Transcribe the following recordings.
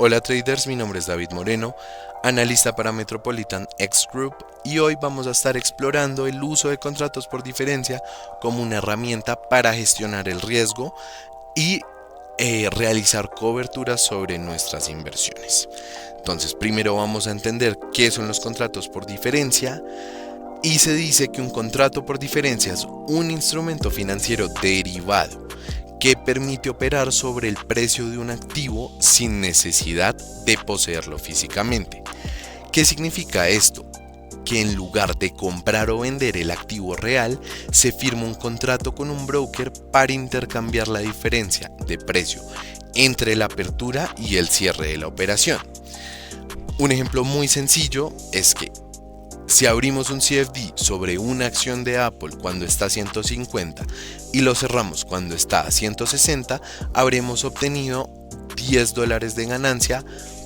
Hola traders, mi nombre es David Moreno, analista para Metropolitan X Group, y hoy vamos a estar explorando el uso de contratos por diferencia como una herramienta para gestionar el riesgo y realizar coberturas sobre nuestras inversiones. Entonces, primero vamos a entender qué son los contratos por diferencia. Y se dice que un contrato por diferencia es un instrumento financiero derivado que permite operar sobre el precio de un activo sin necesidad de poseerlo físicamente. ¿Qué significa esto? Que en lugar de comprar o vender el activo real, se firma un contrato con un broker para intercambiar la diferencia de precio entre la apertura y el cierre de la operación. Un ejemplo muy sencillo es que si abrimos un CFD sobre una acción de Apple cuando está a 150 y lo cerramos cuando está a 160, habremos obtenido $10 de ganancia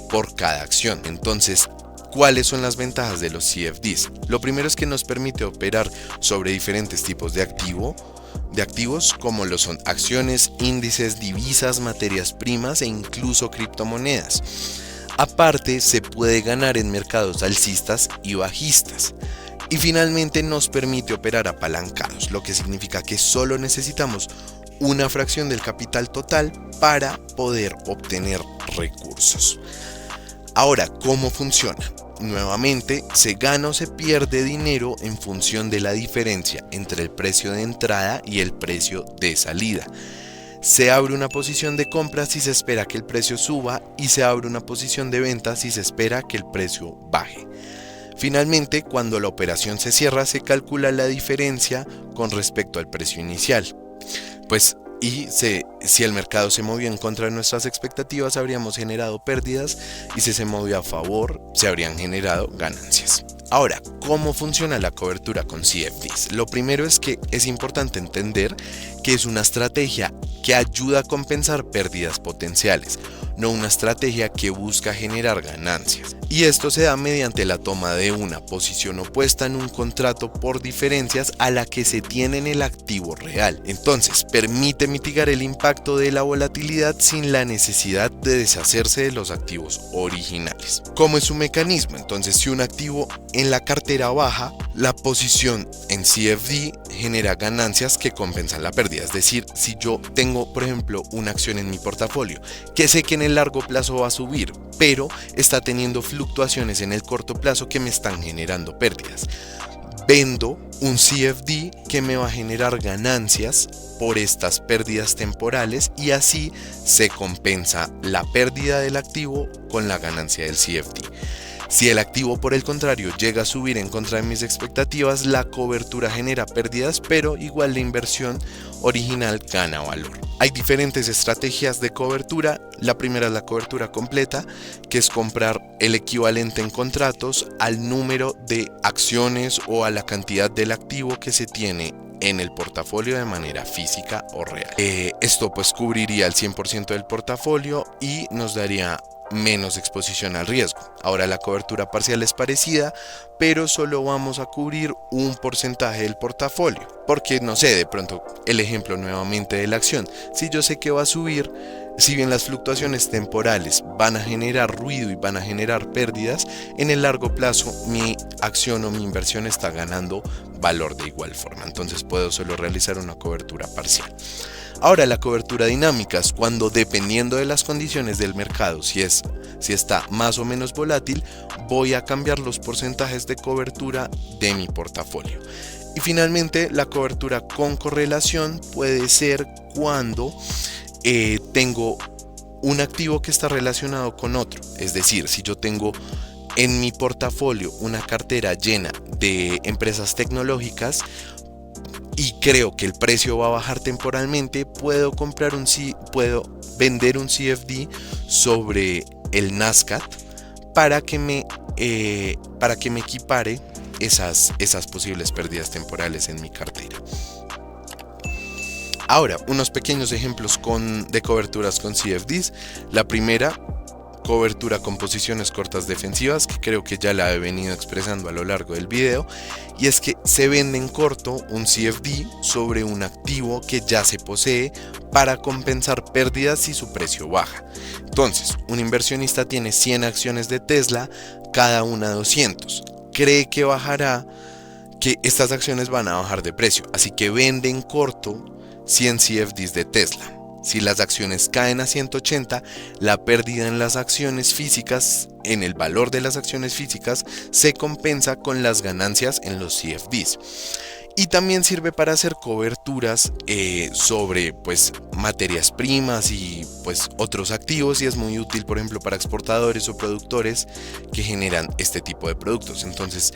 por cada acción. Entonces, ¿cuáles son las ventajas de los CFDs? Lo primero es que nos permite operar sobre diferentes tipos de activos como lo son acciones, índices, divisas, materias primas e incluso criptomonedas. Aparte, se puede ganar en mercados alcistas y bajistas. Y finalmente nos permite operar apalancados, lo que significa que solo necesitamos una fracción del capital total para poder obtener recursos. Ahora, ¿cómo funciona? Nuevamente, se gana o se pierde dinero en función de la diferencia entre el precio de entrada y el precio de salida. Se abre una posición de compra si se espera que el precio suba y se abre una posición de venta si se espera que el precio baje. Finalmente, cuando la operación se cierra, se calcula la diferencia con respecto al precio inicial. Si el mercado se movió en contra de nuestras expectativas, habríamos generado pérdidas, y si se movió a favor, se habrían generado ganancias. Ahora, ¿cómo funciona la cobertura con CFDs? Lo primero es que es importante entender que es una estrategia que ayuda a compensar pérdidas potenciales, no una estrategia que busca generar ganancias. Y esto se da mediante la toma de una posición opuesta en un contrato por diferencias a la que se tiene en el activo real. Entonces, permite mitigar el impacto de la volatilidad sin la necesidad de deshacerse de los activos originales. ¿Cómo es su mecanismo? Entonces, si un activo en la cartera baja, la posición en CFD genera ganancias que compensan la pérdida. Es decir, si yo tengo, por ejemplo, una acción en mi portafolio que sé que en el largo plazo va a subir, pero está teniendo fluctuaciones en el corto plazo que me están generando pérdidas, vendo un CFD que me va a generar ganancias por estas pérdidas temporales, y así se compensa la pérdida del activo con la ganancia del CFD. Si el activo, por el contrario, llega a subir en contra de mis expectativas, la cobertura genera pérdidas, pero igual la inversión original gana valor. Hay diferentes estrategias de cobertura. La primera es la cobertura completa, que es comprar el equivalente en contratos al número de acciones o a la cantidad del activo que se tiene en el portafolio de manera física o real. Esto pues cubriría el 100% del portafolio y nos daría menos exposición al riesgo. Ahora, la cobertura parcial es parecida, pero solo vamos a cubrir un porcentaje del portafolio, porque no sé, de pronto el ejemplo nuevamente de la acción, si yo sé que va a subir, si bien las fluctuaciones temporales van a generar ruido y van a generar pérdidas, en el largo plazo mi acción o mi inversión está ganando valor de igual forma, entonces puedo solo realizar una cobertura parcial. Ahora, la cobertura dinámica es cuando, dependiendo de las condiciones del mercado, si está más o menos volátil, voy a cambiar los porcentajes de cobertura de mi portafolio. Y finalmente, la cobertura con correlación puede ser cuando tengo un activo que está relacionado con otro. Es decir, si yo tengo en mi portafolio una cartera llena de empresas tecnológicas y creo que el precio va a bajar temporalmente, puedo vender un CFD sobre el Nasdaq para que me equipare esas posibles pérdidas temporales en mi cartera. Ahora, unos pequeños ejemplos de coberturas con CFDs. La primera cobertura con posiciones cortas defensivas, que creo que ya la he venido expresando a lo largo del video, y es que se vende en corto un CFD sobre un activo que ya se posee para compensar pérdidas si su precio baja. Entonces, un inversionista tiene 100 acciones de Tesla, cada una 200. Cree que estas acciones van a bajar de precio, así que vende en corto 100 CFDs de Tesla. Si las acciones caen a 180, la pérdida en las acciones físicas, en el valor de las acciones físicas, se compensa con las ganancias en los CFDs. Y también sirve para hacer coberturas sobre materias primas y otros activos, y es muy útil, por ejemplo, para exportadores o productores que generan este tipo de productos. Entonces,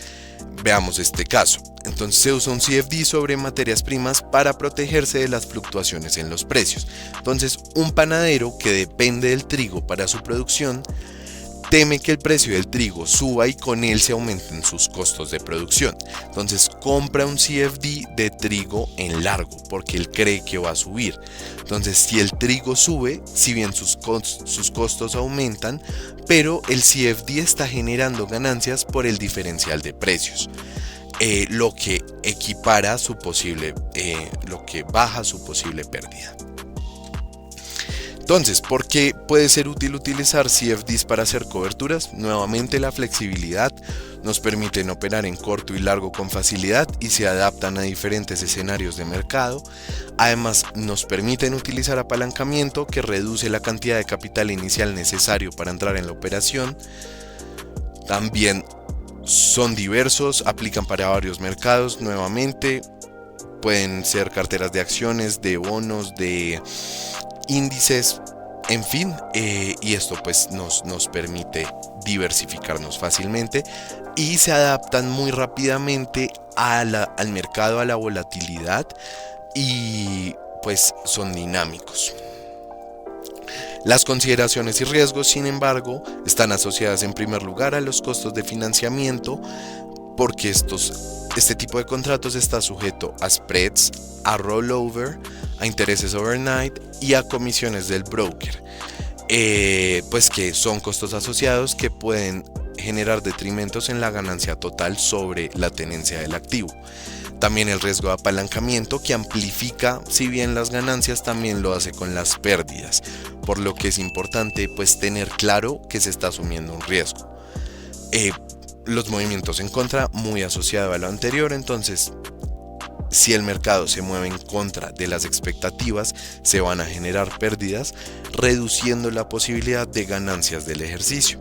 veamos este caso. Entonces se usa un CFD sobre materias primas para protegerse de las fluctuaciones en los precios. Entonces, un panadero que depende del trigo para su producción teme que el precio del trigo suba y con él se aumenten sus costos de producción. Entonces compra un CFD de trigo en largo porque él cree que va a subir. Entonces, si el trigo sube, si bien sus costos aumentan, pero el CFD está generando ganancias por el diferencial de precios, lo que equipara lo que baja su posible pérdida. Entonces, ¿por qué puede ser útil utilizar CFDs para hacer coberturas? Nuevamente, la flexibilidad. Nos permiten operar en corto y largo con facilidad y se adaptan a diferentes escenarios de mercado. Además, nos permiten utilizar apalancamiento, que reduce la cantidad de capital inicial necesario para entrar en la operación. También son diversos, aplican para varios mercados. Nuevamente, pueden ser carteras de acciones, de bonos, de índices, en fin, y esto nos permite diversificarnos fácilmente y se adaptan muy rápidamente al mercado, a la volatilidad, y son dinámicos. Las consideraciones y riesgos, sin embargo, están asociadas en primer lugar a los costos de financiamiento, porque este tipo de contratos está sujeto a spreads, a rollover, a intereses overnight y a comisiones del broker, que son costos asociados que pueden generar detrimentos en la ganancia total sobre la tenencia del activo. También el riesgo de apalancamiento, que amplifica, si bien las ganancias, también lo hace con las pérdidas, por lo que es importante tener claro que se está asumiendo un riesgo. Los movimientos en contra, muy asociado a lo anterior. Entonces, si el mercado se mueve en contra de las expectativas, se van a generar pérdidas, reduciendo la posibilidad de ganancias del ejercicio.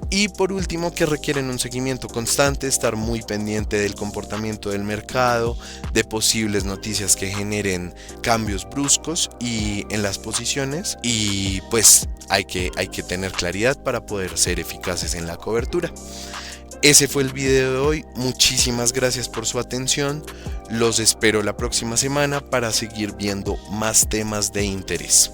Y por último, que requieren un seguimiento constante, estar muy pendiente del comportamiento del mercado, de posibles noticias que generen cambios bruscos y en las posiciones, y hay que tener claridad para poder ser eficaces en la cobertura. Ese fue el video de hoy. Muchísimas gracias por su atención. Los espero la próxima semana para seguir viendo más temas de interés.